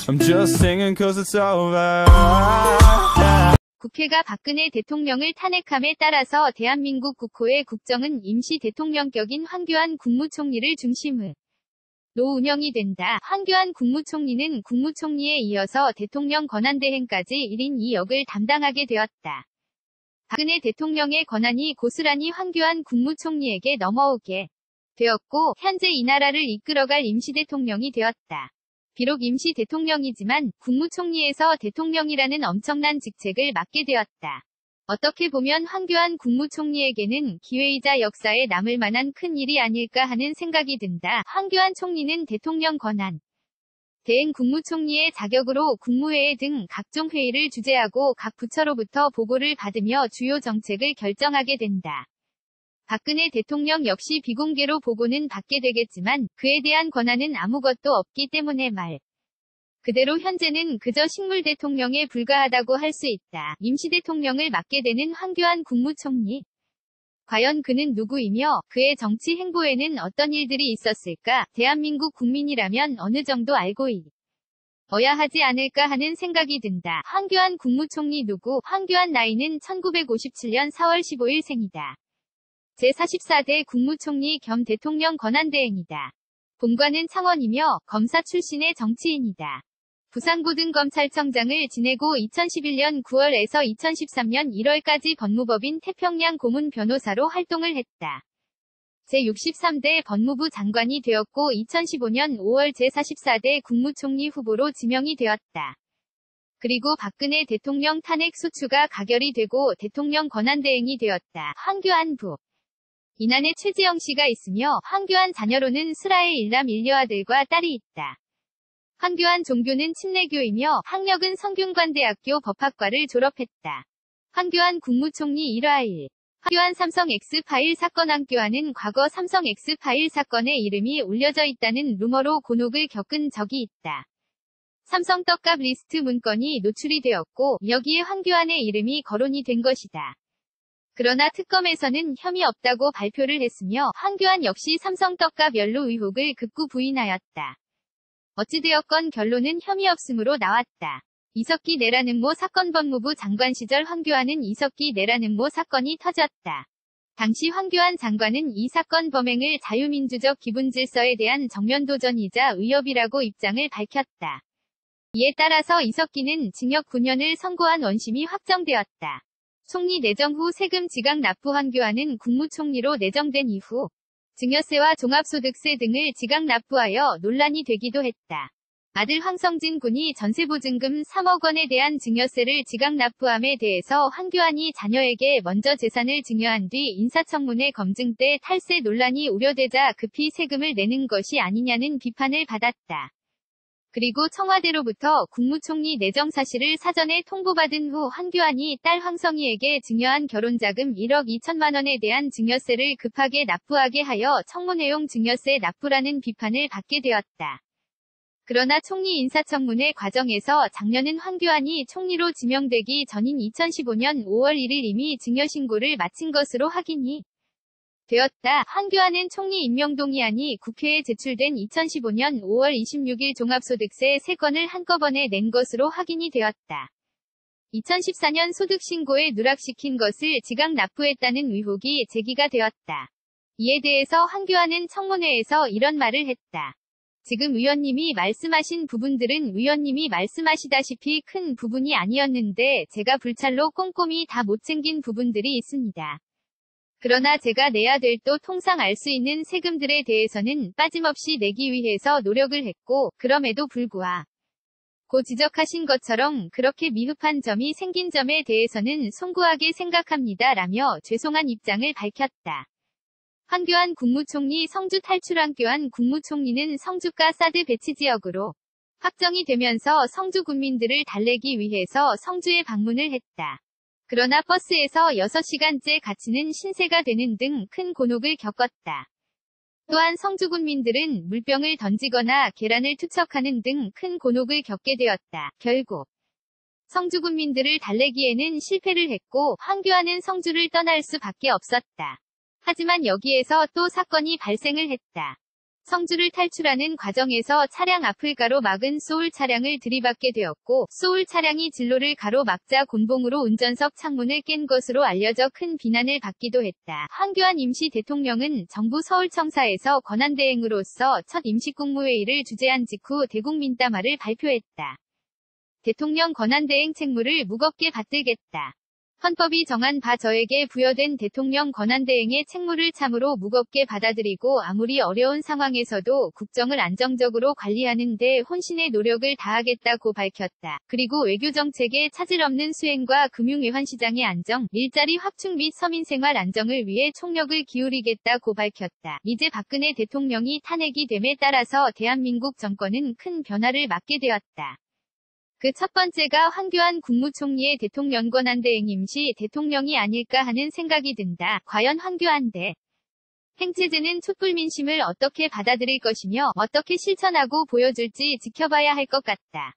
I'm just singing cause it's over. 국회가 박근혜 대통령을 탄핵함에 따라서 대한민국 국호의 국정은 임시 대통령격인 황교안 국무총리를 중심으로 운영이 된다. 황교안 국무총리는 국무총리에 이어서 대통령 권한대행까지 1인 2역을 담당하게 되었다. 박근혜 대통령의 권한이 고스란히 황교안 국무총리에게 넘어오게 되었고 현재 이 나라를 이끌어갈 임시대통령이 되었다. 비록 임시 대통령이지만 국무총리에서 대통령이라는 엄청난 직책을 맡게 되었다. 어떻게 보면 황교안 국무총리에게는 기회이자 역사에 남을 만한 큰 일이 아닐까 하는 생각이 든다. 황교안 총리는 대통령 권한 대행 국무총리의 자격으로 국무회의 등 각종 회의를 주재하고 각 부처로부터 보고를 받으며 주요 정책을 결정하게 된다. 박근혜 대통령 역시 비공개로 보고는 받게 되겠지만 그에 대한 권한은 아무것도 없기 때문에 말 그대로 현재는 그저 식물 대통령에 불과하다고 할 수 있다. 임시대통령을 맡게 되는 황교안 국무총리. 과연 그는 누구이며 그의 정치 행보에는 어떤 일들이 있었을까? 대한민국 국민이라면 어느 정도 알고 어야 하지 않을까 하는 생각이 든다. 황교안 국무총리 누구? 황교안 나이는 1957년 4월 15일 생이다. 제44대 국무총리 겸 대통령 권한대행이다. 본관은 창원이며 검사 출신의 정치인이다. 부산고등검찰청장을 지내고 2011년 9월에서 2013년 1월까지 법무법인 태평양 고문 변호사로 활동을 했다. 제63대 법무부 장관이 되었고 2015년 5월 제44대 국무총리 후보로 지명이 되었다. 그리고 박근혜 대통령 탄핵 소추가 가결이 되고 대통령 권한대행이 되었다. 황교안 부. 이난에 최지영 씨가 있으며 황교안 자녀로는 슬아의 일남 일녀아들과 딸이 있다. 황교안 종교는 침례교이며 학력은 성균관대학교 법학과를 졸업했다. 황교안 국무총리 1화1. 황교안 삼성 X파일 사건. 황교안은 과거 삼성 X파일 사건에 이름이 올려져 있다는 루머로 곤혹을 겪은 적이 있다. 삼성 떡값 리스트 문건이 노출이 되었고 여기에 황교안의 이름이 거론이 된 것이다. 그러나 특검에서는 혐의 없다고 발표를 했으며 황교안 역시 삼성 떡값 연루 의혹을 극구 부인하였다. 어찌되었건 결론은 혐의 없음으로 나왔다. 이석기 내란음모 사건. 법무부 장관 시절 황교안은 이석기 내란음모 사건이 터졌다. 당시 황교안 장관은 이 사건 범행을 자유민주적 기본질서에 대한 정면도전이자 위협이라고 입장을 밝혔다. 이에 따라서 이석기는 징역 9년을 선고한 원심이 확정되었다. 총리 내정 후 세금 지각 납부. 황교안은 국무총리로 내정된 이후 증여세와 종합소득세 등을 지각 납부하여 논란이 되기도 했다. 아들 황성진 군이 전세보증금 3억 원에 대한 증여세를 지각 납부함에 대해서 황교안이 자녀에게 먼저 재산을 증여한 뒤 인사청문회 검증 때 탈세 논란이 우려되자 급히 세금을 내는 것이 아니냐는 비판을 받았다. 그리고 청와대로부터 국무총리 내정 사실을 사전에 통보받은 후 황교안이 딸 황성희에게 증여한 결혼자금 1억 2천만 원에 대한 증여세를 급하게 납부하게 하여 청문회용 증여세 납부라는 비판을 받게 되었다. 그러나 총리 인사청문회 과정에서 작년은 황교안이 총리로 지명되기 전인 2015년 5월 1일 이미 증여신고를 마친 것으로 확인이 되었다. 황교안은 총리 임명동의안이 국회에 제출된 2015년 5월 26일 종합소득세 3건을 한꺼번에 낸 것으로 확인이 되었다. 2014년 소득신고에 누락시킨 것을 지각 납부했다는 의혹이 제기가 되었다. 이에 대해서 황교안은 청문회에서 이런 말을 했다. 지금 의원님이 말씀하신 부분들은 의원님이 말씀하시다시피 큰 부분이 아니었는데 제가 불찰로 꼼꼼히 다 못 챙긴 부분들이 있습니다. 그러나 제가 내야 될 또 통상 알 수 있는 세금들에 대해서는 빠짐없이 내기 위해서 노력을 했고 그럼에도 불구하고 지적하신 것처럼 그렇게 미흡한 점이 생긴 점에 대해서는 송구하게 생각합니다. 라며 죄송한 입장을 밝혔다. 황교안 국무총리 성주 탈출. 황교안 국무총리는 성주가 사드 배치 지역으로 확정이 되면서 성주 군민들을 달래기 위해서 성주에 방문을 했다. 그러나 버스에서 6시간째 갇히는 신세가 되는 등 큰 곤혹을 겪었다. 또한 성주 군민들은 물병을 던지거나 계란을 투척하는 등 큰 곤혹을 겪게 되었다. 결국 성주 군민들을 달래기에는 실패를 했고 황교안은 성주를 떠날 수밖에 없었다. 하지만 여기에서 또 사건이 발생을 했다. 성주를 탈출하는 과정에서 차량 앞을 가로막은 소울 차량을 들이받게 되었고, 소울 차량이 진로를 가로막자 곤봉으로 운전석 창문을 깬 것으로 알려져 큰 비난을 받기도 했다. 황교안 임시 대통령은 정부 서울청사에서 권한대행으로서 첫 임시국무회의를 주재한 직후 대국민담화를 발표했다. 대통령 권한대행 책무를 무겁게 받들겠다. 헌법이 정한 바 저에게 부여된 대통령 권한대행의 책무를 참으로 무겁게 받아들이고 아무리 어려운 상황에서도 국정을 안정적으로 관리하는 데 혼신의 노력을 다하겠다고 밝혔다. 그리고 외교정책의 차질 없는 수행과 금융외환 시장의 안정, 일자리 확충 및 서민생활 안정을 위해 총력을 기울이겠다고 밝혔다. 이제 박근혜 대통령이 탄핵이 됨에 따라서 대한민국 정권은 큰 변화를 맞게 되었다. 그 첫 번째가 황교안 국무총리의 대통령 권한대행 임시 대통령이 아닐까 하는 생각이 든다. 과연 황교안 행체제는 촛불 민심을 어떻게 받아들일 것이며 어떻게 실천하고 보여줄지 지켜봐야 할 것 같다.